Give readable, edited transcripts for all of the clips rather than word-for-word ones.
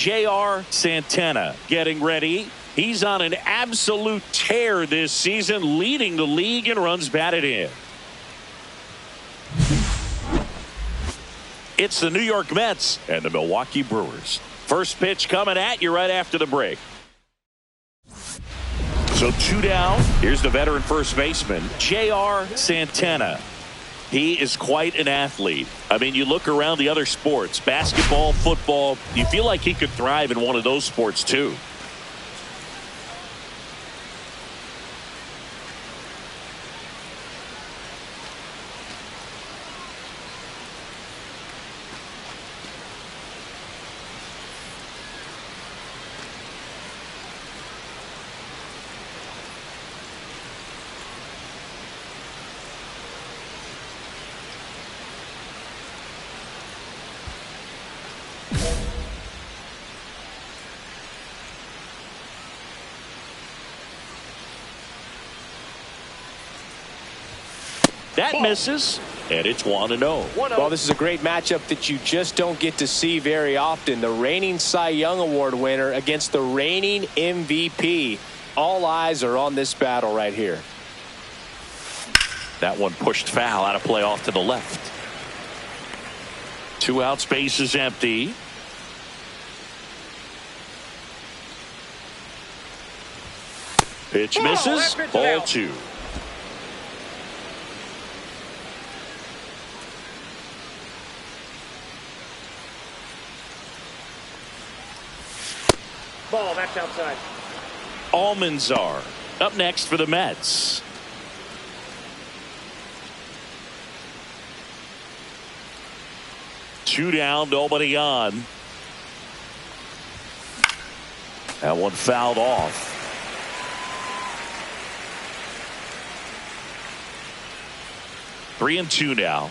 J.R. Santana getting ready. He's on an absolute tear this season, leading the league in runs batted in. It's the New York Mets and the Milwaukee Brewers. First pitch coming at you right after the break. So 2 down. Here's the veteran first baseman, J.R. Santana. He is quite an athlete. I mean, you look around the other sports, basketball, football, you feel like he could thrive in one of those sports too. That misses, and it's 1-0. Well, this is a great matchup that you just don't get to see very often. The reigning Cy Young Award winner against the reigning MVP. All eyes are on this battle right here. That one pushed foul, out of play off to the left. 2 outs, base is empty. Pitch misses, ball 2. Ball, that's outside. Almanzar up next for the Mets. Two down, nobody on. That one fouled off. Three and 2 now.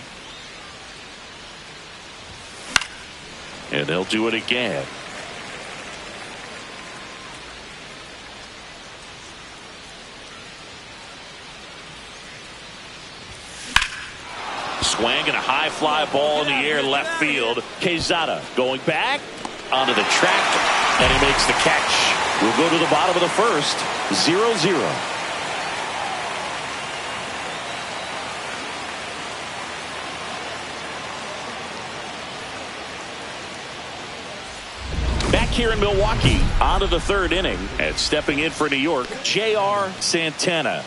And they'll do it again. Swing and a high fly ball in the air left field. Quezada going back onto the track, and he makes the catch. We'll go to the bottom of the first. 0-0. Back here in Milwaukee, onto the 3rd inning, and stepping in for New York, J.R. Santana.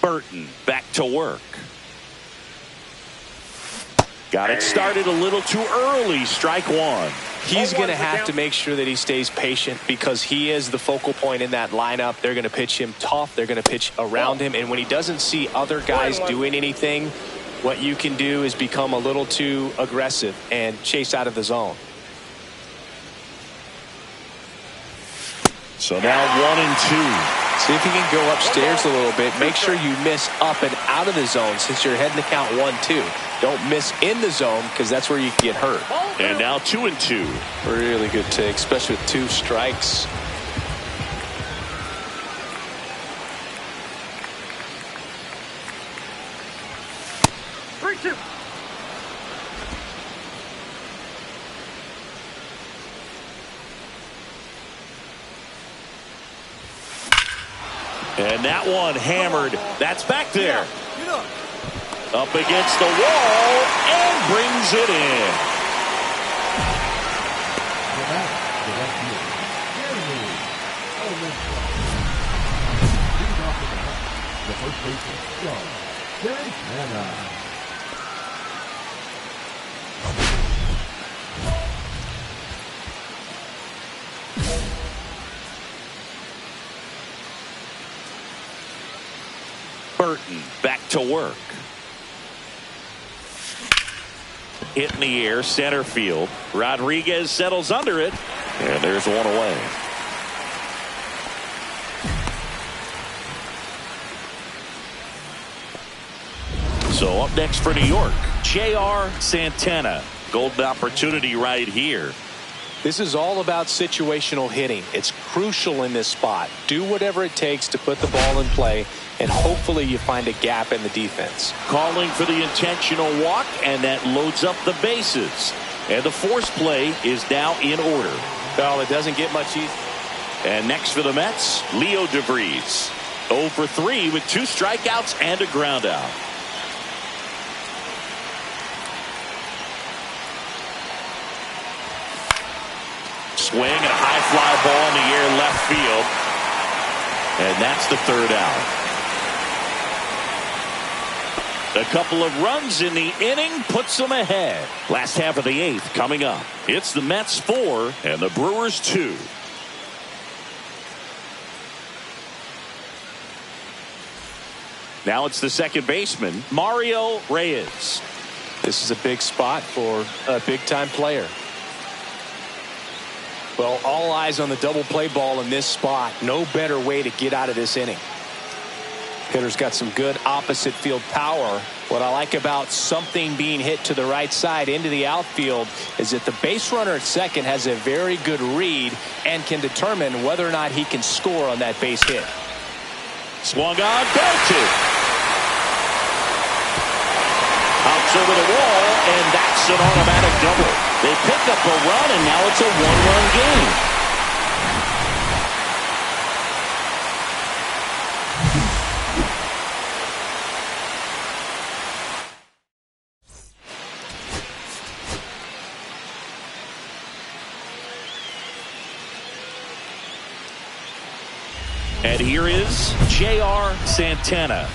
Burton back to work. Got it started a little too early. Strike 1. He's going to have to make sure that he stays patient because he is the focal point in that lineup. They're going to pitch him tough. They're going to pitch around him. And when he doesn't see other guys doing anything, what you can do is become a little too aggressive and chase out of the zone. So now 1 and 2. See if you can go upstairs a little bit. Make sure you miss up and out of the zone since you're heading to count 1-2. Don't miss in the zone because that's where you can get hurt. And now 2 and 2. Really good take, especially with 2 strikes. And that one hammered. That's back there. Up against the wall and brings it in. Burton back to work. Hit in the air, center field. Rodriguez settles under it, and there's one away. So up next for New York, J.R. Santana. Golden opportunity right here. This is all about situational hitting. It's crucial in this spot. Do whatever it takes to put the ball in play, and hopefully you find a gap in the defense. Calling for the intentional walk, and that loads up the bases. And the force play is now in order. Well, it doesn't get much easier. And next for the Mets, Leo DeVries. 0 for 3 with 2 strikeouts and a ground out. Swing and a high fly ball in the air left field. And that's the 3rd out. A couple of runs in the inning puts them ahead. Last half of the 8th coming up. It's the Mets 4 and the Brewers 2. Now it's the second baseman, Mario Reyes. This is a big spot for a big-time player. Well, all eyes on the double play ball in this spot. No better way to get out of this inning. Hitter's got some good opposite field power. What I like about something being hit to the right side into the outfield is that the base runner at second has a very good read and can determine whether or not he can score on that base hit. Swung on, belted. Hops over the wall, and that's an automatic double. They pick up a run, and now it's a 1-run game. And here is J.R. Santana.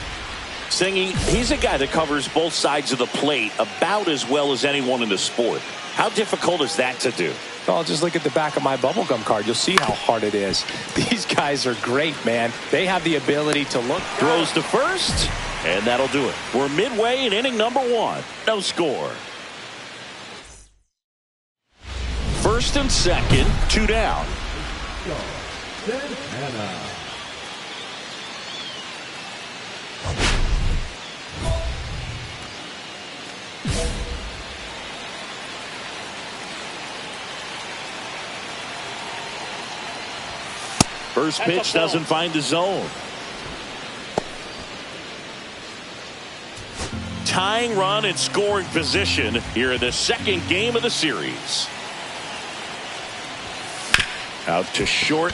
Singing, he's a guy that covers both sides of the plate about as well as anyone in the sport. How difficult is that to do? Well, just look at the back of my bubblegum card. You'll see how hard it is. These guys are great, man. They have the ability to look. Throws to first, and that'll do it. We're midway in inning number 1. No score. First and second, 2 down. Santana. First pitch doesn't find the zone. Tying run in scoring position here in the second game of the series. Out to short.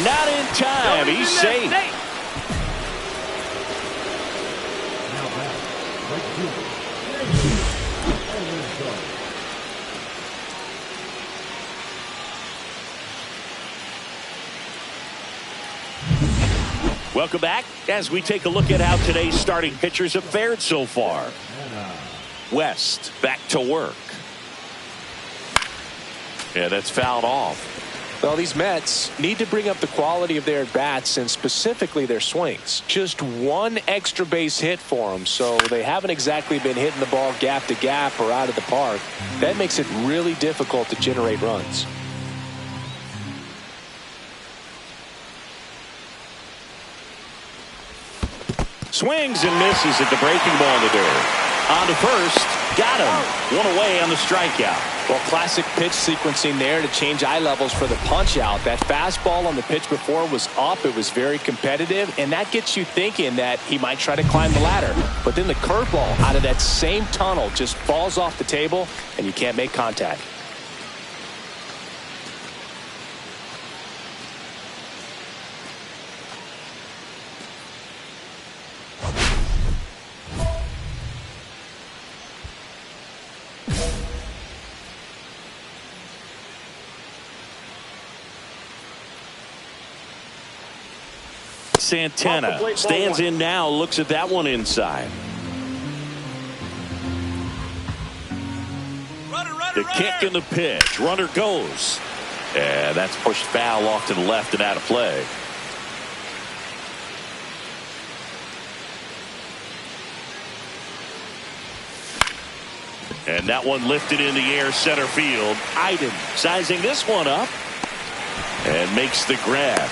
Not in time. He's safe. Welcome back as we take a look at how today's starting pitchers have fared so far. West back to work. Yeah, that's fouled off. Well, these Mets need to bring up the quality of their at-bats and specifically their swings. Just one extra base hit for them, so they haven't exactly been hitting the ball gap to gap or out of the park. That makes it really difficult to generate runs. Swings and misses at the breaking ball in the dirt. On to first. Got him. One away on the strikeout. Well, classic pitch sequencing there to change eye levels for the punch out. That fastball on the pitch before was up. It was very competitive, and that gets you thinking that he might try to climb the ladder. But then the curveball out of that same tunnel just falls off the table, and you can't make contact. Santana stands in now, looks at that one inside. The kick and the pitch. Runner goes. And that's pushed foul off to the left and out of play. And that one lifted in the air center field. Iden sizing this one up and makes the grab.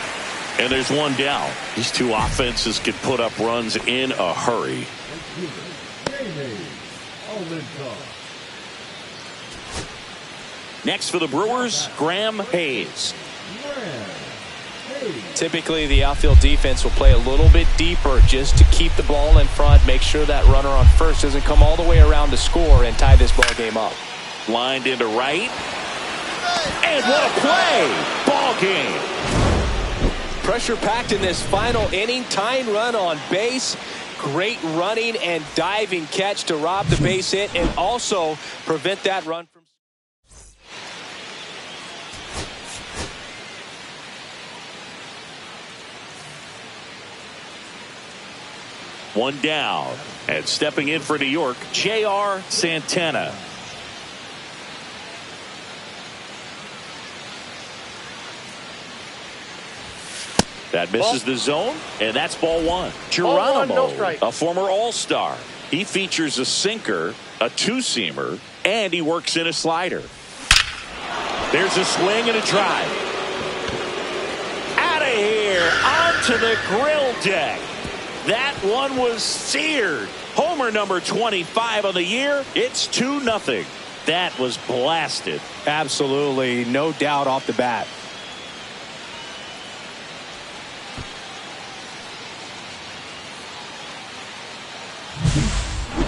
And there's one down. These two offenses can put up runs in a hurry. Next for the Brewers, Graham Hayes. Typically, the outfield defense will play a little bit deeper just to keep the ball in front, make sure that runner on first doesn't come all the way around to score and tie this ball game up. Lined into right. And what a play! Ball game. Pressure packed in this final inning. Tying run on base. Great running and diving catch to rob the base hit and also prevent that run from. One down. And stepping in for New York, J.R. Santana. That misses the zone, and that's ball one. Geronimo, a former All-Star. He features a sinker, a two-seamer, and he works in a slider. There's a swing and a drive. Out of here, onto the grill deck. That one was seared. Homer number 25 on the year. It's 2-0. That was blasted. Absolutely, no doubt off the bat.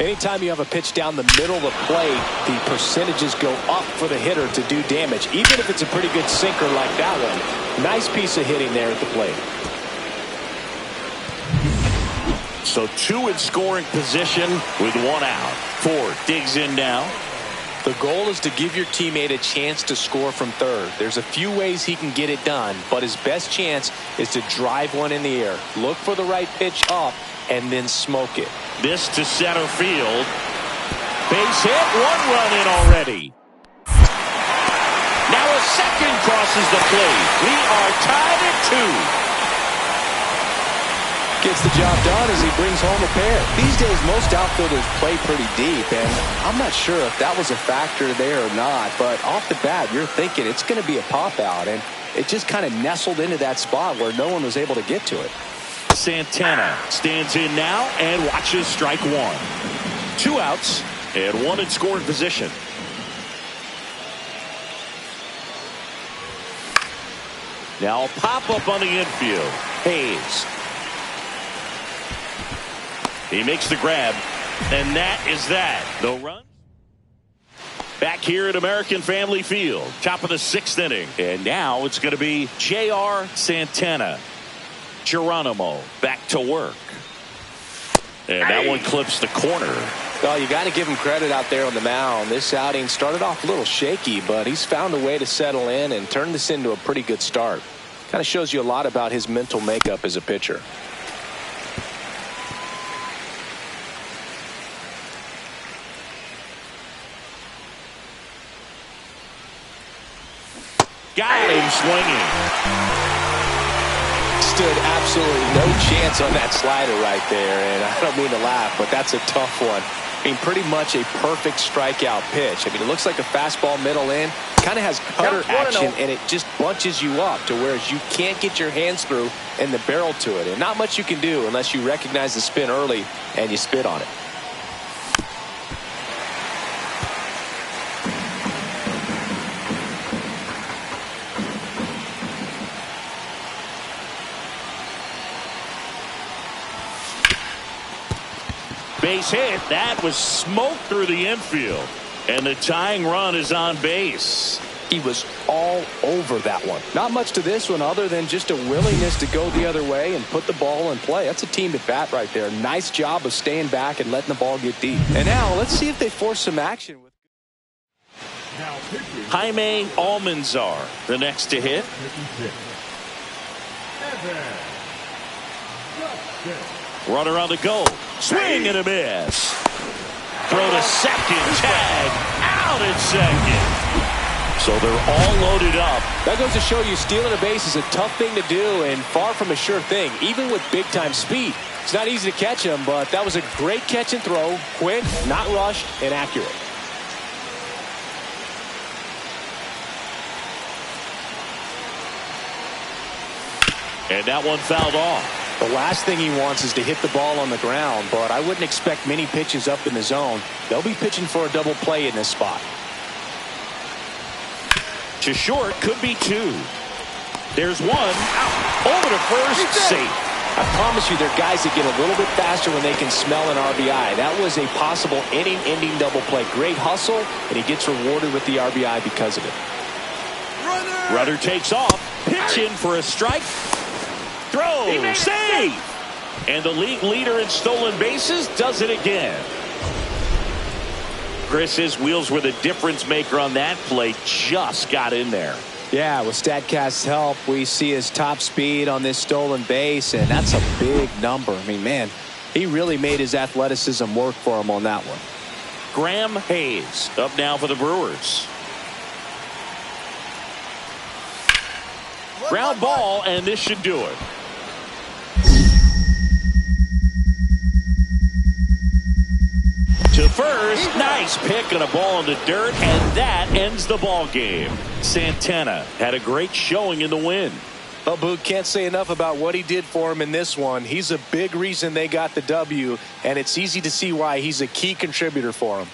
Anytime you have a pitch down the middle of the plate, the percentages go up for the hitter to do damage, even if it's a pretty good sinker like that one. Nice piece of hitting there at the plate. So two in scoring position with one out. Ford digs in now. The goal is to give your teammate a chance to score from third. There's a few ways he can get it done, but his best chance is to drive one in the air. Look for the right pitch up and then smoke it. This to center field. Base hit, one run in already. Now a second crosses the plate. We are tied at 2. Gets the job done as he brings home a pair. These days, most outfielders play pretty deep, and I'm not sure if that was a factor there or not, but off the bat, you're thinking it's going to be a pop-out, and it just kind of nestled into that spot where no one was able to get to it. Santana stands in now and watches strike one. 2 outs and one in scoring position. Now a pop-up on the infield. Hayes. He makes the grab, and that is that. No run. Back here at American Family Field, top of the 6th inning. And now it's going to be J.R. Santana. Geronimo back to work. And that one clips the corner. Well, you got to give him credit out there on the mound. This outing started off a little shaky, but he's found a way to settle in and turn this into a pretty good start. Kind of shows you a lot about his mental makeup as a pitcher. Got him swinging. Stood absolutely no chance on that slider right there, and I don't mean to laugh, but that's a tough one. I mean, pretty much a perfect strikeout pitch. I mean, it looks like a fastball middle in, kind of has cutter action, and it just bunches you up to whereas you can't get your hands through and the barrel to it, and not much you can do unless you recognize the spin early and you spit on it. Base hit. That was smoke through the infield. And the tying run is on base. He was all over that one. Not much to this one other than just a willingness to go the other way and put the ball in play. That's a team at bat right there. Nice job of staying back and letting the ball get deep. And now let's see if they force some action. Jaime Almanzar, the next to hit. Runner on the go. Swing and a miss. Throw to second. Tag. Out at second. So they're all loaded up. That goes to show you stealing a base is a tough thing to do and far from a sure thing, even with big-time speed. It's not easy to catch him, but that was a great catch and throw. Quick, not rushed, and accurate. And that one fouled off. The last thing he wants is to hit the ball on the ground, but I wouldn't expect many pitches up in the zone. They'll be pitching for a double play in this spot. To short, could be 2. There's 1. Out. Over to first, safe. I promise you, there are guys that get a little bit faster when they can smell an RBI. That was a possible inning-ending double play. Great hustle, and he gets rewarded with the RBI because of it. Runner takes off. Pitch in for a strike. Throw. Save. And the league leader in stolen bases does it again. Chris, his wheels were the difference maker on that play. Just got in there. Yeah, with StatCast's help, we see his top speed on this stolen base, and that's a big number. I mean, man, he really made his athleticism work for him on that one. Graham Hayes up now for the Brewers. Ground ball, and this should do it. To first, nice pick and a ball in the dirt, and that ends the ball game. Santana had a great showing in the win. Well, Boog, can't say enough about what he did for him in this one. He's a big reason they got the W, and it's easy to see why he's a key contributor for him.